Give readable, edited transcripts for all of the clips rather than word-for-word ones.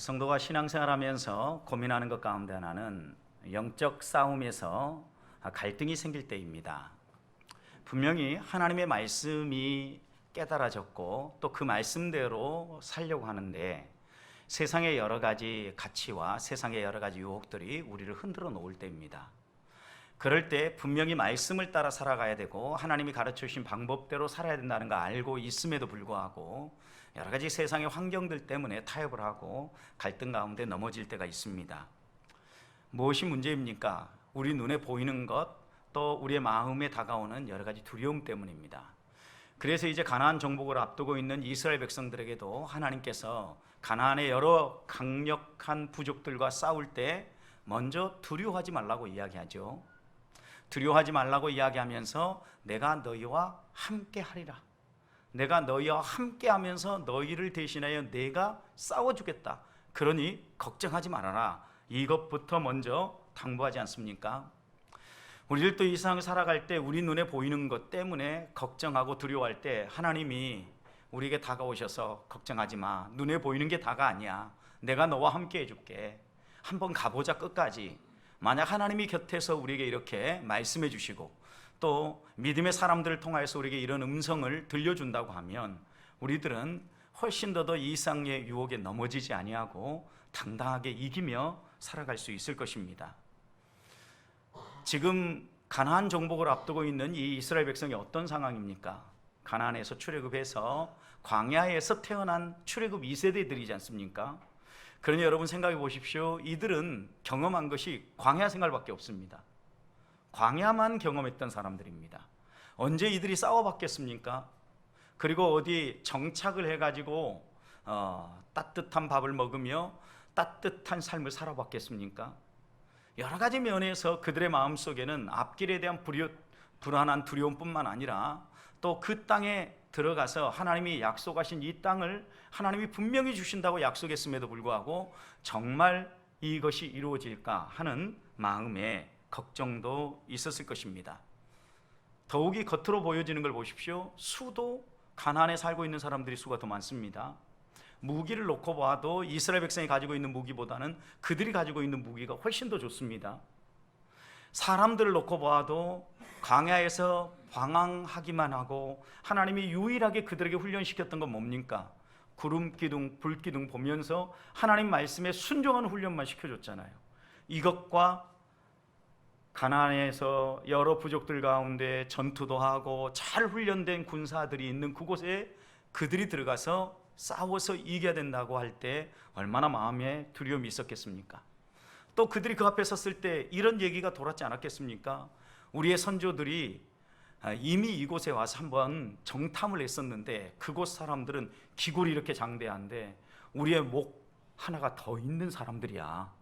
성도가 신앙생활하면서 고민하는 것 가운데 하나는 영적 싸움에서 갈등이 생길 때입니다. 분명히 하나님의 말씀이 깨달아졌고 또 그 말씀대로 살려고 하는데 세상의 여러 가지 가치와 세상의 여러 가지 유혹들이 우리를 흔들어 놓을 때입니다. 그럴 때 분명히 말씀을 따라 살아가야 되고 하나님이 가르쳐 주신 방법대로 살아야 된다는 거 알고 있음에도 불구하고 여러 가지 세상의 환경들 때문에 타협을 하고 갈등 가운데 넘어질 때가 있습니다. 무엇이 문제입니까? 우리 눈에 보이는 것, 또 우리의 마음에 다가오는 여러 가지 두려움 때문입니다. 그래서 이제 가나안 정복을 앞두고 있는 이스라엘 백성들에게도 하나님께서 가나안의 여러 강력한 부족들과 싸울 때 먼저 두려워하지 말라고 이야기하죠. 두려워하지 말라고 이야기하면서 내가 너희와 함께 하리라. 내가 너희와 함께 하면서 너희를 대신하여 내가 싸워주겠다. 그러니 걱정하지 말아라. 이것부터 먼저 당부하지 않습니까? 우리들도 이 세상을 살아갈 때 우리 눈에 보이는 것 때문에 걱정하고 두려워할 때 하나님이 우리에게 다가오셔서 걱정하지 마. 눈에 보이는 게 다가 아니야. 내가 너와 함께 해줄게. 한번 가보자 끝까지. 만약 하나님이 곁에서 우리에게 이렇게 말씀해 주시고 또 믿음의 사람들을 통하여서 우리에게 이런 음성을 들려준다고 하면 우리들은 훨씬 더 이 세상의 유혹에 넘어지지 아니하고 당당하게 이기며 살아갈 수 있을 것입니다. 지금 가나안 정복을 앞두고 있는 이 이스라엘 백성이 어떤 상황입니까? 가나안에서 출애굽해서 광야에서 태어난 출애굽 2세대들이지 않습니까? 그러니 여러분 생각해 보십시오. 이들은 경험한 것이 광야 생활밖에 없습니다. 광야만 경험했던 사람들입니다. 언제 이들이 싸워봤겠습니까? 그리고 어디 정착을 해가지고 따뜻한 밥을 먹으며 따뜻한 삶을 살아봤겠습니까? 여러 가지 면에서 그들의 마음속에는 앞길에 대한 불안한 두려움뿐만 아니라 또 그 땅에 들어가서 하나님이 약속하신 이 땅을 하나님이 분명히 주신다고 약속했음에도 불구하고 정말 이것이 이루어질까 하는 마음에 걱정도 있었을 것입니다. 더욱이 겉으로 보여지는 걸 보십시오. 수도 가나안에 살고 있는 사람들이 수가 더 많습니다. 무기를 놓고 봐도 이스라엘 백성이 가지고 있는 무기보다는 그들이 가지고 있는 무기가 훨씬 더 좋습니다. 사람들을 놓고 봐도 광야에서 방황하기만 하고 하나님이 유일하게 그들에게 훈련시켰던 건 뭡니까? 구름 기둥, 불 기둥 보면서 하나님 말씀에 순종하는 훈련만 시켜줬잖아요. 이것과 가나안에서 여러 부족들 가운데 전투도 하고 잘 훈련된 군사들이 있는 그곳에 그들이 들어가서 싸워서 이겨야 된다고 할 때 얼마나 마음에 두려움이 있었겠습니까? 또 그들이 그 앞에 섰을 때 이런 얘기가 돌았지 않았겠습니까? 우리의 선조들이 이미 이곳에 와서 한번 정탐을 했었는데 그곳 사람들은 기골이 이렇게 장대한데 우리의 목 하나가 더 있는 사람들이야.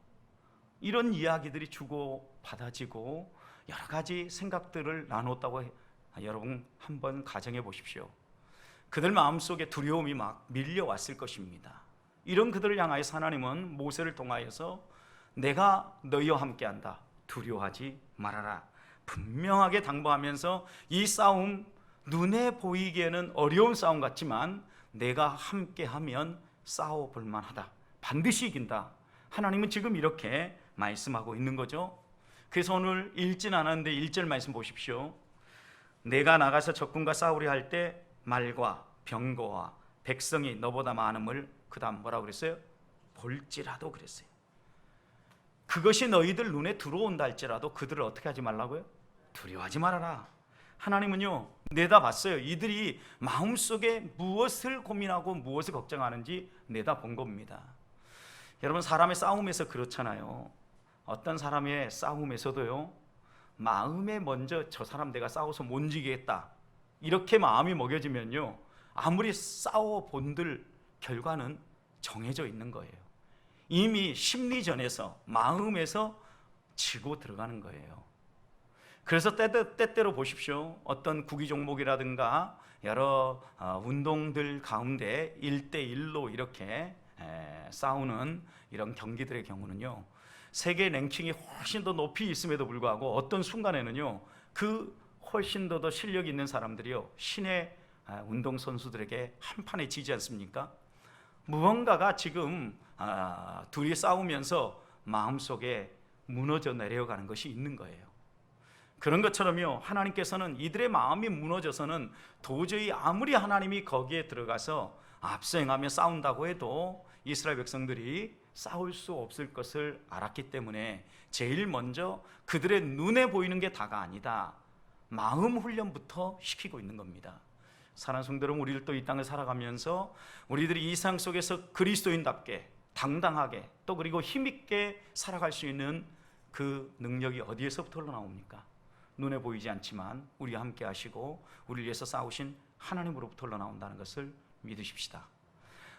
이런 이야기들이 주고 받아지고 여러 가지 생각들을 나눴다고 여러분 한번 가정해 보십시오. 그들 마음속에 두려움이 막 밀려왔을 것입니다. 이런 그들을 향하여서 하나님은 모세를 통하여서 내가 너희와 함께한다. 두려워하지 말아라. 분명하게 당부하면서 이 싸움 눈에 보이기에는 어려운 싸움 같지만 내가 함께하면 싸워볼 만하다. 반드시 이긴다. 하나님은 지금 이렇게 말씀하고 있는 거죠. 그래서 오늘 읽진 않았는데 1절 말씀 보십시오. 내가 나가서 적군과 싸우려 할 때 말과 병거와 백성이 너보다 많음을 그 다음 뭐라고 그랬어요? 볼지라도 그랬어요. 그것이 너희들 눈에 들어온다 할지라도 그들을 어떻게 하지 말라고요? 두려워하지 말아라. 하나님은요 내다봤어요. 이들이 마음속에 무엇을 고민하고 무엇을 걱정하는지 내다본 겁니다. 여러분 사람의 싸움에서 그렇잖아요. 어떤 사람의 싸움에서도요 마음에 먼저 저 사람 내가 싸워서 못 이기겠다 이렇게 마음이 먹여지면요 아무리 싸워본들 결과는 정해져 있는 거예요. 이미 심리전에서 마음에서 지고 들어가는 거예요. 그래서 때때로 보십시오. 어떤 구기 종목이라든가 여러 운동들 가운데 1대1로 이렇게 싸우는 이런 경기들의 경우는요 세계 랭킹이 훨씬 더 높이 있음에도 불구하고 어떤 순간에는요 그 훨씬 더 실력 있는 사람들이요 신의 운동선수들에게 한 판에 지지 않습니까? 무언가가 지금 둘이 싸우면서 마음속에 무너져 내려가는 것이 있는 거예요. 그런 것처럼요, 하나님께서는 이들의 마음이 무너져서는 도저히 아무리 하나님이 거기에 들어가서 앞서 행하며 싸운다고 해도 이스라엘 백성들이 싸울 수 없을 것을 알았기 때문에 제일 먼저 그들의 눈에 보이는 게 다가 아니다, 마음 훈련부터 시키고 있는 겁니다. 사랑하는 성도 여러분, 우리들도 이 땅을 살아가면서 우리들이 이 세상 속에서 그리스도인답게 당당하게 또 그리고 힘있게 살아갈 수 있는 그 능력이 어디에서부터 흘러나옵니까? 눈에 보이지 않지만 우리와 함께 하시고 우리를 위해서 싸우신 하나님으로부터 흘러나온다는 것을 믿으십시다.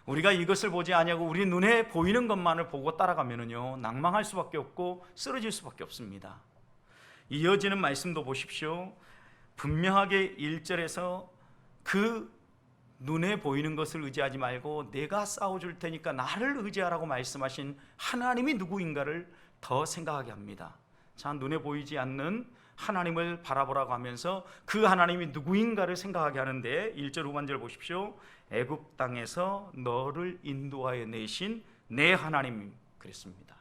우리가 이것을 보지 아니하고 우리 눈에 보이는 것만을 보고 따라가면은요, 낭망할 수밖에 없고 쓰러질 수밖에 없습니다. 이어지는 말씀도 보십시오. 분명하게 1절에서 그 눈에 보이는 것을 의지하지 말고 내가 싸워줄 테니까 나를 의지하라고 말씀하신 하나님이 누구인가를 더 생각하게 합니다. 자, 눈에 보이지 않는 하나님을 바라보라고 하면서 그 하나님이 누구인가를 생각하게 하는데 1절 후반절 보십시오. 애굽 땅에서 너를 인도하여 내신 내 하나님, 그랬습니다.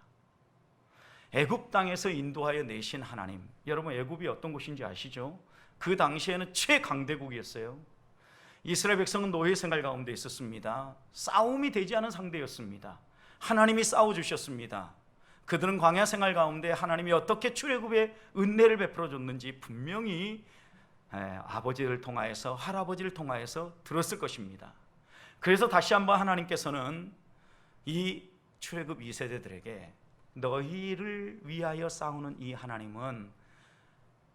애굽 땅에서 인도하여 내신 하나님. 여러분, 애굽이 어떤 곳인지 아시죠? 그 당시에는 최강대국이었어요. 이스라엘 백성은 노예 생활 가운데 있었습니다. 싸움이 되지 않은 상대였습니다. 하나님이 싸워주셨습니다. 그들은 광야 생활 가운데 하나님이 어떻게 출애굽의 은혜를 베풀어 줬는지 분명히 아버지를 통하여서, 할아버지를 통하여서 들었을 것입니다. 그래서 다시 한번 하나님께서는 이 출애굽 2세대들에게 너희를 위하여 싸우는 이 하나님은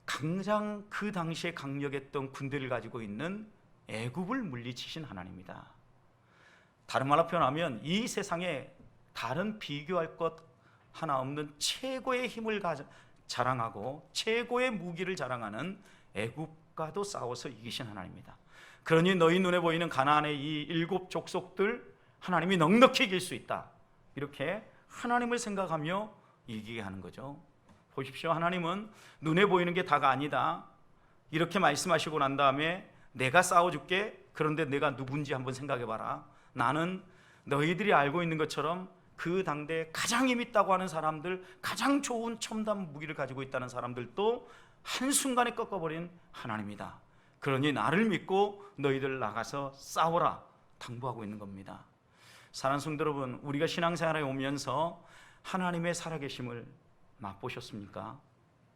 가장 그 당시에 강력했던 군대를 가지고 있는 애굽을 물리치신 하나님이다. 다른 말로 표현하면 이 세상에 다른 비교할 것 하나 없는 최고의 힘을 자랑하고 최고의 무기를 자랑하는 애굽과도 싸워서 이기신 하나님입니다. 그러니 너희 눈에 보이는 가나안의 이 7 족속들 하나님이 넉넉히 이길 수 있다, 이렇게 하나님을 생각하며 이기게 하는 거죠. 보십시오. 하나님은 눈에 보이는 게 다가 아니다, 이렇게 말씀하시고 난 다음에 내가 싸워줄게. 그런데 내가 누군지 한번 생각해봐라. 나는 너희들이 알고 있는 것처럼 그 당대에 가장 힘있다고 하는 사람들, 가장 좋은 첨단 무기를 가지고 있다는 사람들도 한순간에 꺾어버린 하나님이다. 그러니 나를 믿고 너희들 나가서 싸워라 당부하고 있는 겁니다. 사랑하는 성도 여러분, 우리가 신앙생활에 오면서 하나님의 살아계심을 맛보셨습니까?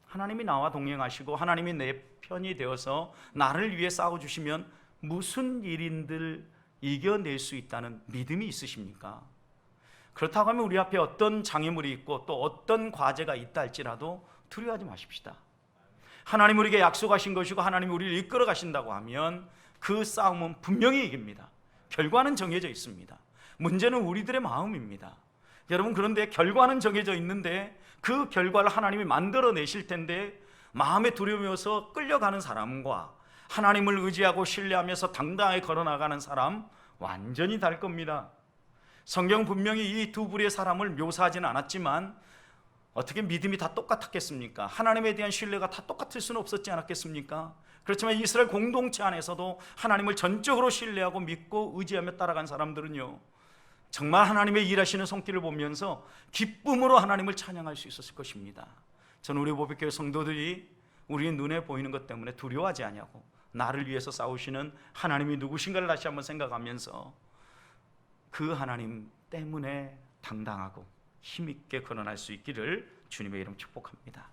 하나님이 나와 동행하시고 하나님이 내 편이 되어서 나를 위해 싸워주시면 무슨 일인들 이겨낼 수 있다는 믿음이 있으십니까? 그렇다고 하면 우리 앞에 어떤 장애물이 있고 또 어떤 과제가 있다 할지라도 두려워하지 마십시다. 하나님 우리에게 약속하신 것이고 하나님이 우리를 이끌어 가신다고 하면 그 싸움은 분명히 이깁니다. 결과는 정해져 있습니다. 문제는 우리들의 마음입니다. 여러분, 그런데 결과는 정해져 있는데 그 결과를 하나님이 만들어내실 텐데 마음에 두려워서 끌려가는 사람과 하나님을 의지하고 신뢰하면서 당당하게 걸어나가는 사람, 완전히 다를 겁니다. 성경 분명히 이 두 부류의 사람을 묘사하지는 않았지만 어떻게 믿음이 다 똑같았겠습니까? 하나님에 대한 신뢰가 다 똑같을 수는 없었지 않았겠습니까? 그렇지만 이스라엘 공동체 안에서도 하나님을 전적으로 신뢰하고 믿고 의지하며 따라간 사람들은요, 정말 하나님의 일하시는 손길을 보면서 기쁨으로 하나님을 찬양할 수 있었을 것입니다. 저는 우리 보배교회 성도들이 우리 눈에 보이는 것 때문에 두려워하지 아니하고 나를 위해서 싸우시는 하나님이 누구신가를 다시 한번 생각하면서 그 하나님 때문에 당당하고 힘있게 걸어날 수 있기를 주님의 이름 축복합니다.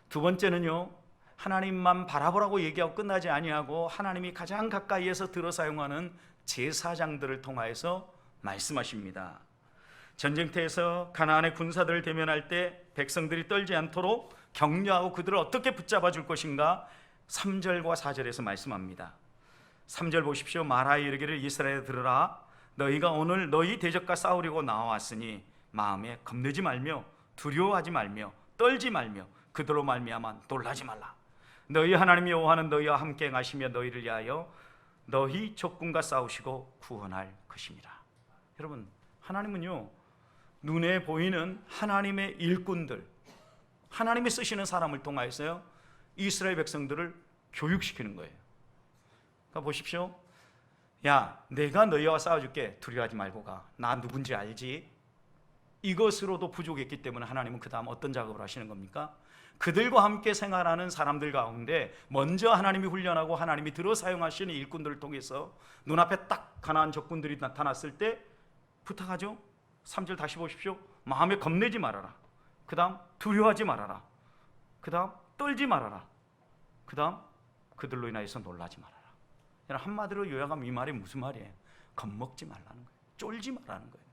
두 번째는요, 하나님만 바라보라고 얘기하고 끝나지 아니하고 하나님이 가장 가까이에서 들어 사용하는 제사장들을 통하여서 말씀하십니다. 전쟁터에서 가나안의 군사들을 대면할 때 백성들이 떨지 않도록 격려하고 그들을 어떻게 붙잡아 줄 것인가 3절과 4절에서 말씀합니다. 3절 보십시오. 말하여 이르기를 이스라엘에 들으라. 너희가 오늘 너희 대적과 싸우려고 나와왔으니 마음에 겁내지 말며 두려워하지 말며 떨지 말며 그들로 말미암아 놀라지 말라. 너희 하나님 여호와는 너희와 함께 행하시며 너희를 위하여 너희 적군과 싸우시고 구원할 것입니다. 여러분, 하나님은요, 눈에 보이는 하나님의 일꾼들, 하나님이 쓰시는 사람을 통하여서요 이스라엘 백성들을 교육시키는 거예요. 그러니까 보십시오. 야, 내가 너희와 싸워줄게. 두려워하지 말고 가. 나 누군지 알지? 이것으로도 부족했기 때문에 하나님은 그 다음 어떤 작업을 하시는 겁니까? 그들과 함께 생활하는 사람들 가운데 먼저 하나님이 훈련하고 하나님이 들어 사용하시는 일꾼들을 통해서 눈앞에 딱 가나안 적군들이 나타났을 때 부탁하죠. 3절 다시 보십시오. 마음에 겁내지 말아라. 그 다음 두려워하지 말아라. 그 다음 떨지 말아라. 그 다음 그들로 인하여서 놀라지 말아라. 한마디로 요약하면 이 말이 무슨 말이에요? 겁먹지 말라는 거예요. 쫄지 말라는 거예요.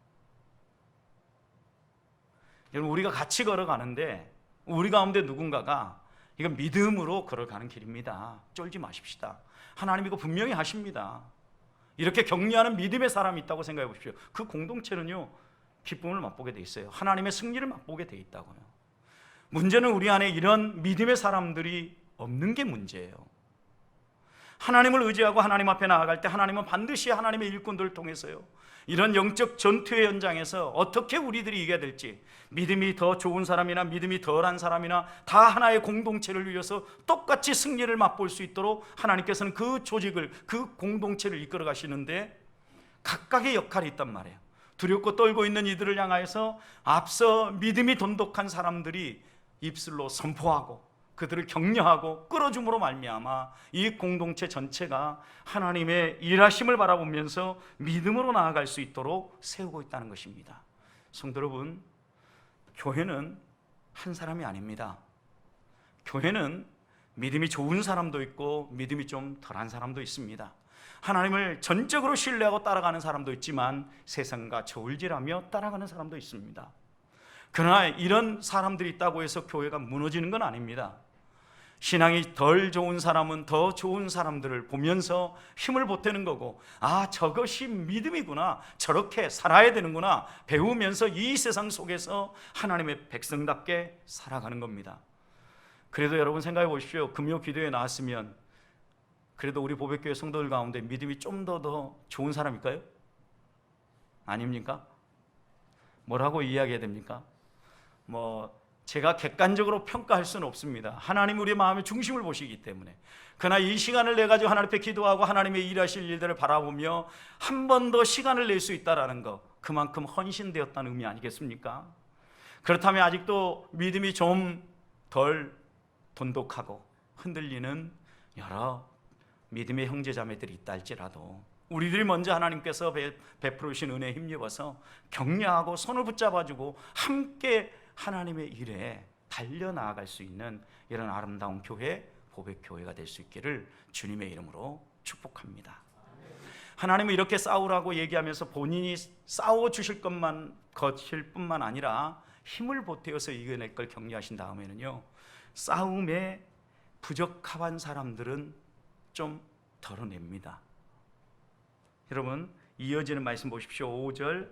여러분, 우리가 같이 걸어가는데 우리 가운데 누군가가 이건 믿음으로 걸어가는 길입니다. 쫄지 마십시다. 하나님 이거 분명히 하십니다. 이렇게 격려하는 믿음의 사람이 있다고 생각해 보십시오. 그 공동체는요, 기쁨을 맛보게 돼 있어요. 하나님의 승리를 맛보게 돼 있다고요. 문제는 우리 안에 이런 믿음의 사람들이 없는 게 문제예요. 하나님을 의지하고 하나님 앞에 나아갈 때 하나님은 반드시 하나님의 일꾼들을 통해서요, 이런 영적 전투의 현장에서 어떻게 우리들이 이겨야 될지, 믿음이 더 좋은 사람이나 믿음이 덜한 사람이나 다 하나의 공동체를 위해서 똑같이 승리를 맛볼 수 있도록 하나님께서는 그 조직을, 그 공동체를 이끌어 가시는데 각각의 역할이 있단 말이에요. 두렵고 떨고 있는 이들을 향하여서 앞서 믿음이 돈독한 사람들이 입술로 선포하고 그들을 격려하고 끌어줌으로 말미암아 이 공동체 전체가 하나님의 일하심을 바라보면서 믿음으로 나아갈 수 있도록 세우고 있다는 것입니다. 성도 여러분, 교회는 한 사람이 아닙니다. 교회는 믿음이 좋은 사람도 있고 믿음이 좀 덜한 사람도 있습니다. 하나님을 전적으로 신뢰하고 따라가는 사람도 있지만 세상과 저울질하며 따라가는 사람도 있습니다. 그러나 이런 사람들이 있다고 해서 교회가 무너지는 건 아닙니다. 신앙이 덜 좋은 사람은 더 좋은 사람들을 보면서 힘을 보태는 거고, 아, 저것이 믿음이구나, 저렇게 살아야 되는구나 배우면서 이 세상 속에서 하나님의 백성답게 살아가는 겁니다. 그래도 여러분 생각해 보십시오. 금요 기도에 나왔으면 그래도 우리 보배교회 성도들 가운데 믿음이 좀 더 좋은 사람일까요? 아닙니까? 뭐라고 이야기해야 됩니까? 제가 객관적으로 평가할 수는 없습니다. 하나님 우리 마음의 중심을 보시기 때문에. 그러나 이 시간을 내 가지고 하나님 앞에 기도하고 하나님의 일하실 일들을 바라보며 한 번 더 시간을 낼 수 있다라는 것, 그만큼 헌신되었다는 의미 아니겠습니까? 그렇다면 아직도 믿음이 좀 덜 돈독하고 흔들리는 여러 믿음의 형제자매들이 있다 할지라도 우리들이 먼저 하나님께서 베풀으신 은혜에 힘입어서 격려하고 손을 붙잡아주고 함께 하나님의 일에 달려나아갈 수 있는 이런 아름다운 교회, 보배교회가 될 수 있기를 주님의 이름으로 축복합니다. 하나님은 이렇게 싸우라고 얘기하면서 본인이 싸워주실 것일 뿐만 아니라 힘을 보태어서 이겨낼 걸 격려하신 다음에는요, 싸움에 부적합한 사람들은 좀 덜어냅니다. 여러분, 이어지는 말씀 보십시오. 5절,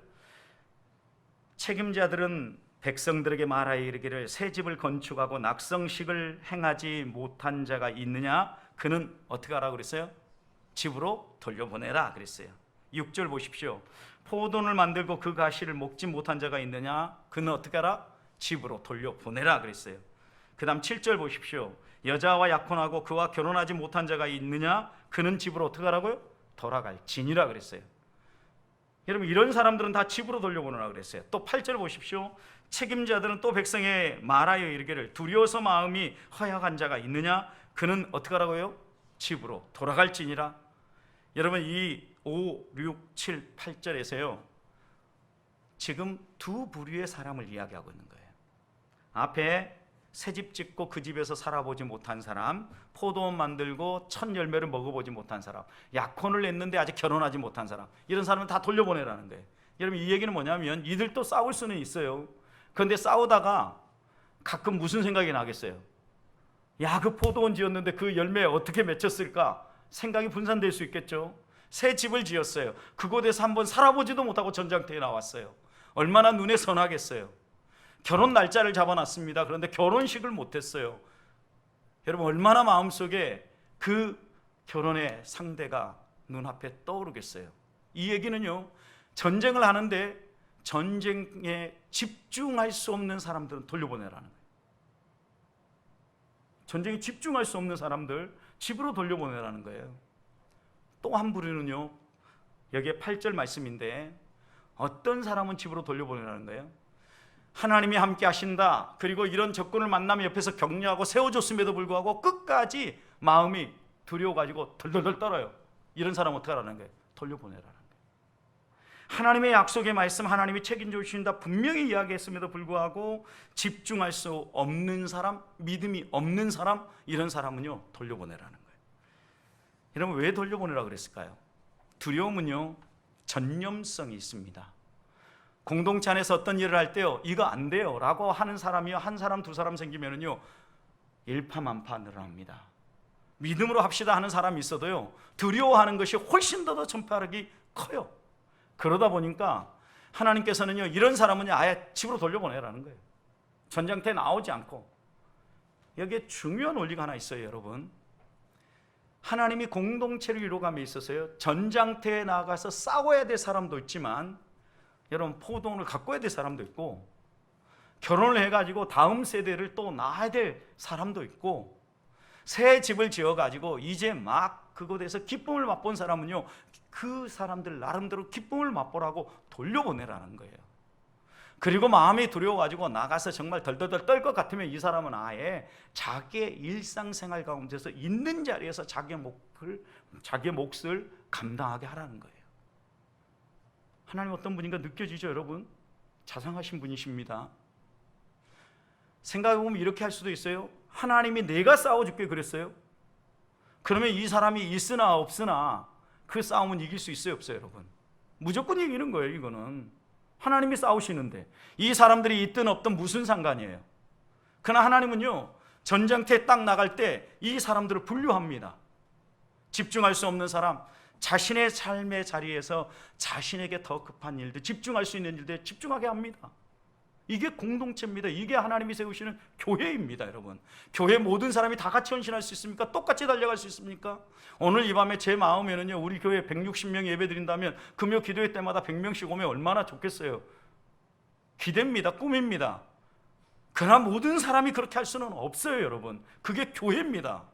책임자들은 백성들에게 말하여 이르기를 새 집을 건축하고 낙성식을 행하지 못한 자가 있느냐? 그는 어떻게 하라고 그랬어요? 집으로 돌려보내라 그랬어요. 6절 보십시오. 포도원을 만들고 그 가시를 먹지 못한 자가 있느냐? 그는 어떻게 하라? 집으로 돌려보내라 그랬어요. 그 다음 7절 보십시오. 여자와 약혼하고 그와 결혼하지 못한 자가 있느냐? 그는 집으로 어떻게 하라고요? 돌아갈지니라 그랬어요. 여러분, 이런 사람들은 다 집으로 돌려보내라 그랬어요. 또 8절 보십시오. 책임자들은 또 백성에 말하여 이르기를 두려워서 마음이 허약한 자가 있느냐? 그는 어떻게 하라고요? 집으로 돌아갈지니라. 여러분, 이 5, 6, 7, 8절에서요 지금 두 부류의 사람을 이야기하고 있는 거예요. 앞에 새집 짓고 그 집에서 살아보지 못한 사람, 포도원 만들고 첫 열매를 먹어보지 못한 사람, 약혼을 했는데 아직 결혼하지 못한 사람, 이런 사람은 다 돌려보내라는 거예요. 여러분, 이 얘기는 뭐냐면 이들도 싸울 수는 있어요. 그런데 싸우다가 가끔 무슨 생각이 나겠어요? 야, 그 포도원 지었는데 그 열매에 어떻게 맺혔을까? 생각이 분산될 수 있겠죠. 새 집을 지었어요. 그곳에서 한번 살아보지도 못하고 전장터에 나왔어요. 얼마나 눈에 선하겠어요. 결혼 날짜를 잡아놨습니다. 그런데 결혼식을 못했어요. 여러분, 얼마나 마음속에 그 결혼의 상대가 눈앞에 떠오르겠어요. 이 얘기는요, 전쟁을 하는데 전쟁에 집중할 수 없는 사람들은 돌려보내라는 거예요. 전쟁에 집중할 수 없는 사람들 집으로 돌려보내라는 거예요. 또 한 부류는요, 여기에 8절 말씀인데 어떤 사람은 집으로 돌려보내라는 거예요. 하나님이 함께 하신다, 그리고 이런 적군을 만나면 옆에서 격려하고 세워줬음에도 불구하고 끝까지 마음이 두려워가지고 덜덜덜 떨어요. 이런 사람 어떻게 하라는 거예요? 돌려보내라는 거예요. 하나님의 약속의 말씀, 하나님이 책임져 주신다 분명히 이야기했음에도 불구하고 집중할 수 없는 사람, 믿음이 없는 사람, 이런 사람은요 돌려보내라는 거예요. 여러분, 왜 돌려보내라 그랬을까요? 두려움은요 전념성이 있습니다. 공동체 안에서 어떤 일을 할 때요, 이거 안 돼요 라고 하는 사람이요, 한 사람 두 사람 생기면은요 일파만파 늘어납니다. 믿음으로 합시다 하는 사람이 있어도요 두려워하는 것이 훨씬 더 전파력이 커요. 그러다 보니까 하나님께서는요 이런 사람은요 아예 집으로 돌려보내라는 거예요. 전장터에 나오지 않고. 여기에 중요한 원리가 하나 있어요, 여러분. 하나님이 공동체를 이루어감에 있어서요 전장터에 나가서 싸워야 될 사람도 있지만, 여러분 포도원을 가꿔야 될 사람도 있고, 결혼을 해가지고 다음 세대를 또 낳아야 될 사람도 있고, 새 집을 지어가지고 이제 막 그곳에서 기쁨을 맛본 사람은요 그 사람들 나름대로 기쁨을 맛보라고 돌려보내라는 거예요. 그리고 마음이 두려워가지고 나가서 정말 덜덜덜 떨 것 같으면 이 사람은 아예 자기의 일상생활 가운데서 있는 자리에서 자기의 몫을 감당하게 하라는 거예요. 하나님 어떤 분인가 느껴지죠, 여러분? 자상하신 분이십니다. 생각해보면 이렇게 할 수도 있어요. 하나님이 내가 싸워줄게 그랬어요? 그러면 이 사람이 있으나 없으나 그 싸움은 이길 수 있어요, 없어요, 여러분? 무조건 이기는 거예요. 이거는 하나님이 싸우시는데 이 사람들이 있든 없든 무슨 상관이에요. 그러나 하나님은요 전장터에 딱 나갈 때 이 사람들을 분류합니다. 집중할 수 없는 사람, 자신의 삶의 자리에서 자신에게 더 급한 일들, 집중할 수 있는 일들에 집중하게 합니다. 이게 공동체입니다. 이게 하나님이 세우시는 교회입니다, 여러분. 교회 모든 사람이 다 같이 헌신할 수 있습니까? 똑같이 달려갈 수 있습니까? 오늘 이 밤에 제 마음에는요 우리 교회 160명 예배 드린다면 금요 기도회 때마다 100명씩 오면 얼마나 좋겠어요. 기대입니다. 꿈입니다. 그러나 모든 사람이 그렇게 할 수는 없어요, 여러분. 그게 교회입니다.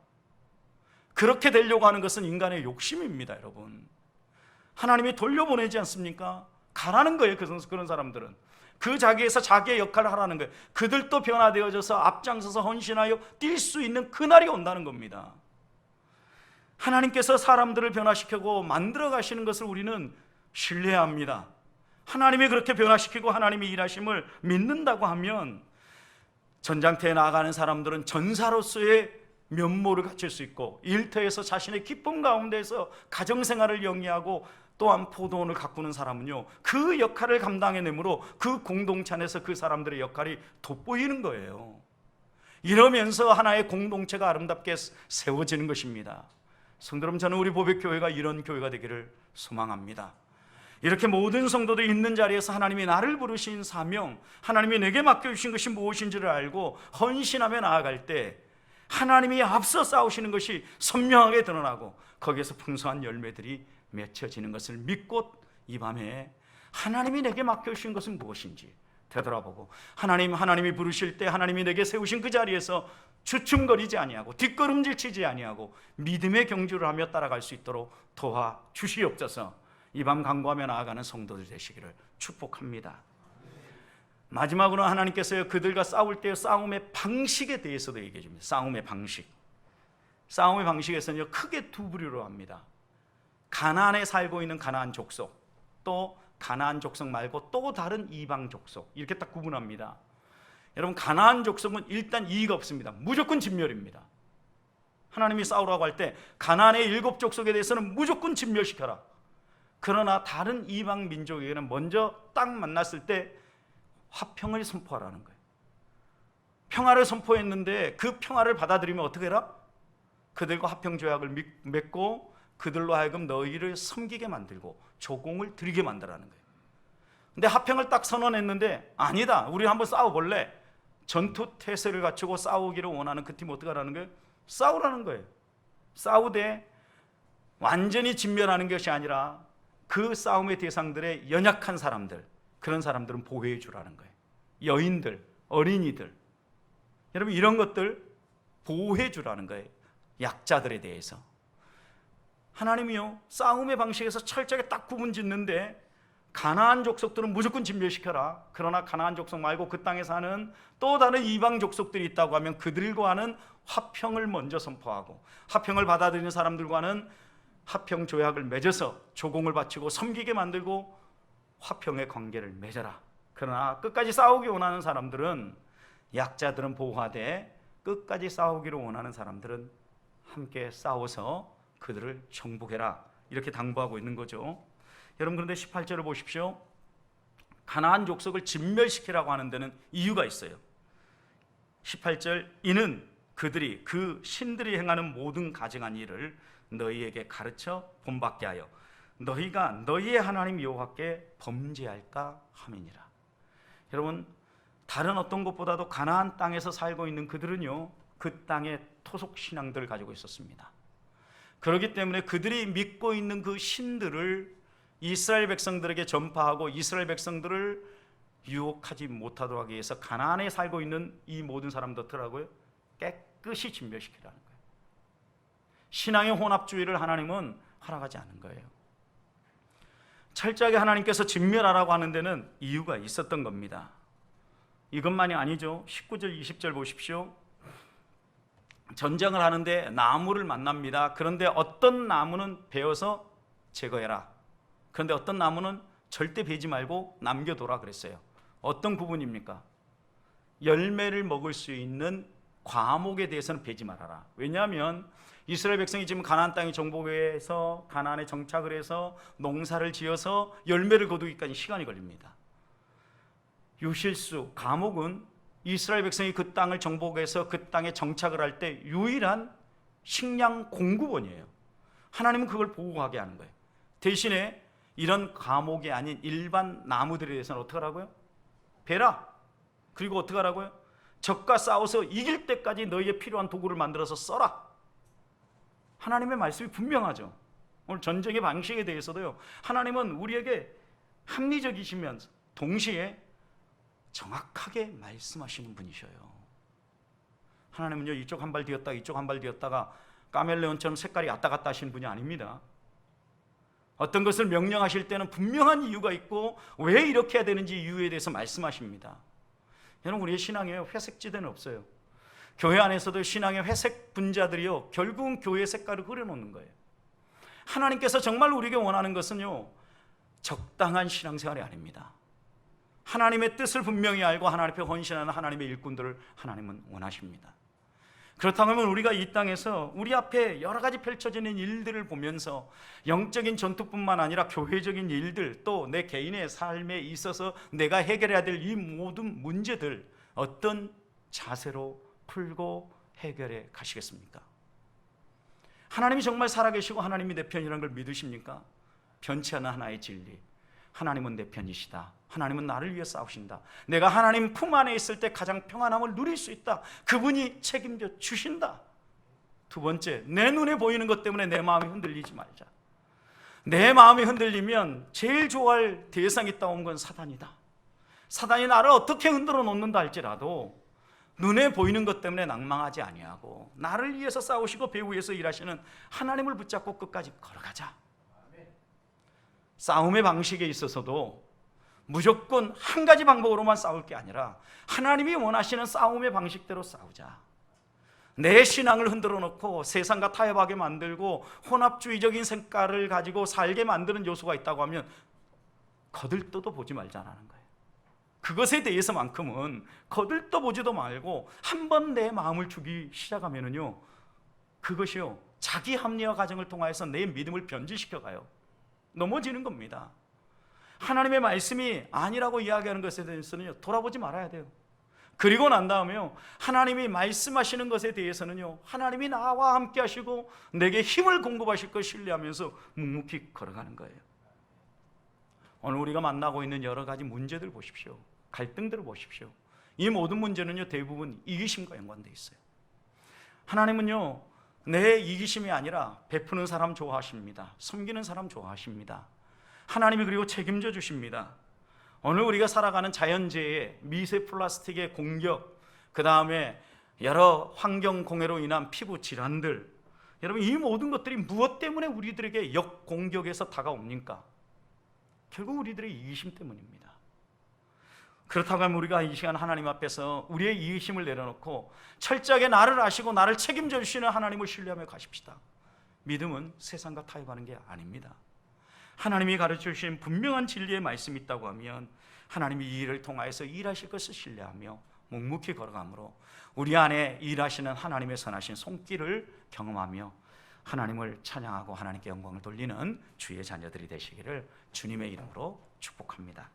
그렇게 되려고 하는 것은 인간의 욕심입니다, 여러분. 하나님이 돌려보내지 않습니까? 가라는 거예요. 그런 사람들은 그 자기에서 자기의 역할을 하라는 거예요. 그들도 변화되어져서 앞장서서 헌신하여 뛸 수 있는 그날이 온다는 겁니다. 하나님께서 사람들을 변화시키고 만들어 가시는 것을 우리는 신뢰해야 합니다. 하나님이 그렇게 변화시키고 하나님이 일하심을 믿는다고 하면 전장터에 나아가는 사람들은 전사로서의 면모를 갖출 수 있고, 일터에서 자신의 기쁨 가운데서 가정생활을 영위하고, 또한 포도원을 가꾸는 사람은요 그 역할을 감당해내므로 그 공동체 안에서 그 사람들의 역할이 돋보이는 거예요. 이러면서 하나의 공동체가 아름답게 세워지는 것입니다. 성도 여러분, 저는 우리 보백교회가 이런 교회가 되기를 소망합니다. 이렇게 모든 성도들이 있는 자리에서 하나님이 나를 부르신 사명, 하나님이 내게 맡겨주신 것이 무엇인지를 알고 헌신하며 나아갈 때 하나님이 앞서 싸우시는 것이 선명하게 드러나고 거기에서 풍성한 열매들이 맺혀지는 것을 믿고 이 밤에 하나님이 내게 맡겨주신 것은 무엇인지 되돌아보고, 하나님이 부르실 때 하나님이 내게 세우신 그 자리에서 주춤거리지 아니하고 뒷걸음질 치지 아니하고 믿음의 경주를 하며 따라갈 수 있도록 도와주시옵소서. 이 밤 간구하며 나아가는 성도들 되시기를 축복합니다. 마지막으로 하나님께서 그들과 싸울 때 싸움의 방식에 대해서도 얘기해 줍니다. 싸움의 방식에서는요 크게 두 부류로 합니다. 가나안에 살고 있는 가나안 족속, 또 가나안 족속 말고 또 다른 이방 족속, 이렇게 딱 구분합니다. 여러분, 가나안 족속은 일단 이의가 없습니다. 무조건 진멸입니다. 하나님이 싸우라고 할 때 가나안의 7 족속에 대해서는 무조건 진멸시켜라. 그러나 다른 이방 민족에게는 먼저 딱 만났을 때 화평을 선포하라는 거예요. 평화를 선포했는데 그 평화를 받아들이면 어떻게 해라? 그들과 화평조약을 맺고 그들로 하여금 너희를 섬기게 만들고 조공을 드리게 만들라는 거예요. 근데 화평을 딱 선언했는데 아니다, 우리 한번 싸워볼래. 전투 태세를 갖추고 싸우기를 원하는 그 팀 어떻게 하라는 거예요? 싸우라는 거예요. 싸우되 완전히 진멸하는 것이 아니라 그 싸움의 대상들의 연약한 사람들, 그런 사람들은 보호해 주라는 거예요. 여인들, 어린이들, 여러분 이런 것들 보호해 주라는 거예요. 약자들에 대해서. 하나님이요 싸움의 방식에서 철저하게 딱 구분 짓는데, 가나안 족속들은 무조건 진멸시켜라. 그러나 가나안 족속 말고 그 땅에 사는 또 다른 이방 족속들이 있다고 하면 그들과는 화평을 먼저 선포하고, 화평을 받아들이는 사람들과는 화평 조약을 맺어서 조공을 바치고 섬기게 만들고 화평의 관계를 맺어라. 그러나 끝까지 싸우기 원하는 사람들은, 약자들은 보호하되 끝까지 싸우기를 원하는 사람들은 함께 싸워서 그들을 정복해라. 이렇게 당부하고 있는 거죠. 여러분, 그런데 18절을 보십시오. 가나안 족속을 진멸시키라고 하는 데는 이유가 있어요. 18절, 이는 그들이 그 신들이 행하는 모든 가증한 일을 너희에게 가르쳐 본받게 하여 너희가 너희의 하나님 여호와께 범죄할까 함이니라. 여러분, 다른 어떤 곳보다도 가나안 땅에서 살고 있는 그들은요 그 땅의 토속 신앙들을 가지고 있었습니다. 그렇기 때문에 그들이 믿고 있는 그 신들을 이스라엘 백성들에게 전파하고 이스라엘 백성들을 유혹하지 못하도록 하기 위해서 가나안에 살고 있는 이 모든 사람들하고요 깨끗이 진멸시키라는 거예요. 신앙의 혼합주의를 하나님은 허락하지 않은 거예요. 철저하게 하나님께서 진멸하라고 하는 데는 이유가 있었던 겁니다. 이것만이 아니죠. 19절 20절 보십시오. 전쟁을 하는데 나무를 만납니다. 그런데 어떤 나무는 베어서 제거해라. 그런데 어떤 나무는 절대 베지 말고 남겨둬라 그랬어요. 어떤 구분입니까? 열매를 먹을 수 있는 과목에 대해서는 베지 말아라. 왜냐하면 이스라엘 백성이 지금 가나안 땅에 정복해서 가나안에 정착을 해서 농사를 지어서 열매를 거두기까지 시간이 걸립니다. 유실수, 과목은 이스라엘 백성이 그 땅을 정복해서 그 땅에 정착을 할 때 유일한 식량 공급원이에요. 하나님은 그걸 보호하게 하는 거예요. 대신에 이런 과목이 아닌 일반 나무들에 대해서는 어떻게 하라고요? 베라. 그리고 어떻게 하라고요? 적과 싸워서 이길 때까지 너희의 필요한 도구를 만들어서 써라. 하나님의 말씀이 분명하죠. 오늘 전쟁의 방식에 대해서도요 하나님은 우리에게 합리적이시면서 동시에 정확하게 말씀하시는 분이셔요. 하나님은요 이쪽 한 발 뒤었다가 이쪽 한 발 뒤었다가 카멜레온처럼 색깔이 왔다 갔다 하시는 분이 아닙니다. 어떤 것을 명령하실 때는 분명한 이유가 있고 왜 이렇게 해야 되는지 이유에 대해서 말씀하십니다. 여러분, 우리의 신앙에 회색지대는 없어요. 교회 안에서도 신앙의 회색 분자들이요 결국은 교회의 색깔을 흐려놓는 거예요. 하나님께서 정말 우리에게 원하는 것은요 적당한 신앙생활이 아닙니다. 하나님의 뜻을 분명히 알고 하나님 앞에 헌신하는 하나님의 일꾼들을 하나님은 원하십니다. 그렇다면 우리가 이 땅에서 우리 앞에 여러 가지 펼쳐지는 일들을 보면서 영적인 전투뿐만 아니라 교회적인 일들, 또 내 개인의 삶에 있어서 내가 해결해야 될 이 모든 문제들 어떤 자세로 풀고 해결해 가시겠습니까? 하나님이 정말 살아계시고 하나님이 내 편이라는 걸 믿으십니까? 변치 않은 하나의 진리, 하나님은 내 편이시다. 하나님은 나를 위해 싸우신다. 내가 하나님 품 안에 있을 때 가장 평안함을 누릴 수 있다. 그분이 책임져 주신다. 두 번째, 내 눈에 보이는 것 때문에 내 마음이 흔들리지 말자. 내 마음이 흔들리면 제일 좋아할 대상이 따온 건 사단이다. 사단이 나를 어떻게 흔들어 놓는다 할지라도 눈에 보이는 것 때문에 낭망하지 아니하고 나를 위해서 싸우시고 배후 위해서 일하시는 하나님을 붙잡고 끝까지 걸어가자. 싸움의 방식에 있어서도 무조건 한 가지 방법으로만 싸울 게 아니라 하나님이 원하시는 싸움의 방식대로 싸우자. 내 신앙을 흔들어 놓고 세상과 타협하게 만들고 혼합주의적인 색깔을 가지고 살게 만드는 요소가 있다고 하면 거들떠도 보지 말자라는 거예요. 그것에 대해서만큼은 거들떠보지도 말고 한번 내 마음을 주기 시작하면은요 그것이요 자기 합리화 과정을 통해서 내 믿음을 변질시켜가요. 넘어지는 겁니다. 하나님의 말씀이 아니라고 이야기하는 것에 대해서는요 돌아보지 말아야 돼요. 그리고 난 다음에요 하나님이 말씀하시는 것에 대해서는요 하나님이 나와 함께 하시고 내게 힘을 공급하실 걸 신뢰하면서 묵묵히 걸어가는 거예요. 오늘 우리가 만나고 있는 여러 가지 문제들 보십시오. 갈등들을 보십시오. 이 모든 문제는요 대부분 이기심과 연관되어 있어요. 하나님은요 내 이기심이 아니라 베푸는 사람 좋아하십니다. 섬기는 사람 좋아하십니다. 하나님이 그리고 책임져 주십니다. 오늘 우리가 살아가는 자연재해, 미세 플라스틱의 공격, 그 다음에 여러 환경 공해로 인한 피부 질환들, 여러분, 이 모든 것들이 무엇 때문에 우리들에게 역공격에서 다가옵니까? 결국 우리들의 이기심 때문입니다. 그렇다고 하면 우리가 이 시간 하나님 앞에서 우리의 이기심을 내려놓고 철저하게 나를 아시고 나를 책임져 주시는 하나님을 신뢰하며 가십시다. 믿음은 세상과 타협하는 게 아닙니다. 하나님이 가르쳐 주신 분명한 진리의 말씀이 있다고 하면 하나님이 이 일을 통하여서 일하실 것을 신뢰하며 묵묵히 걸어가므로 우리 안에 일하시는 하나님의 선하신 손길을 경험하며 하나님을 찬양하고 하나님께 영광을 돌리는 주의 자녀들이 되시기를 주님의 이름으로 축복합니다.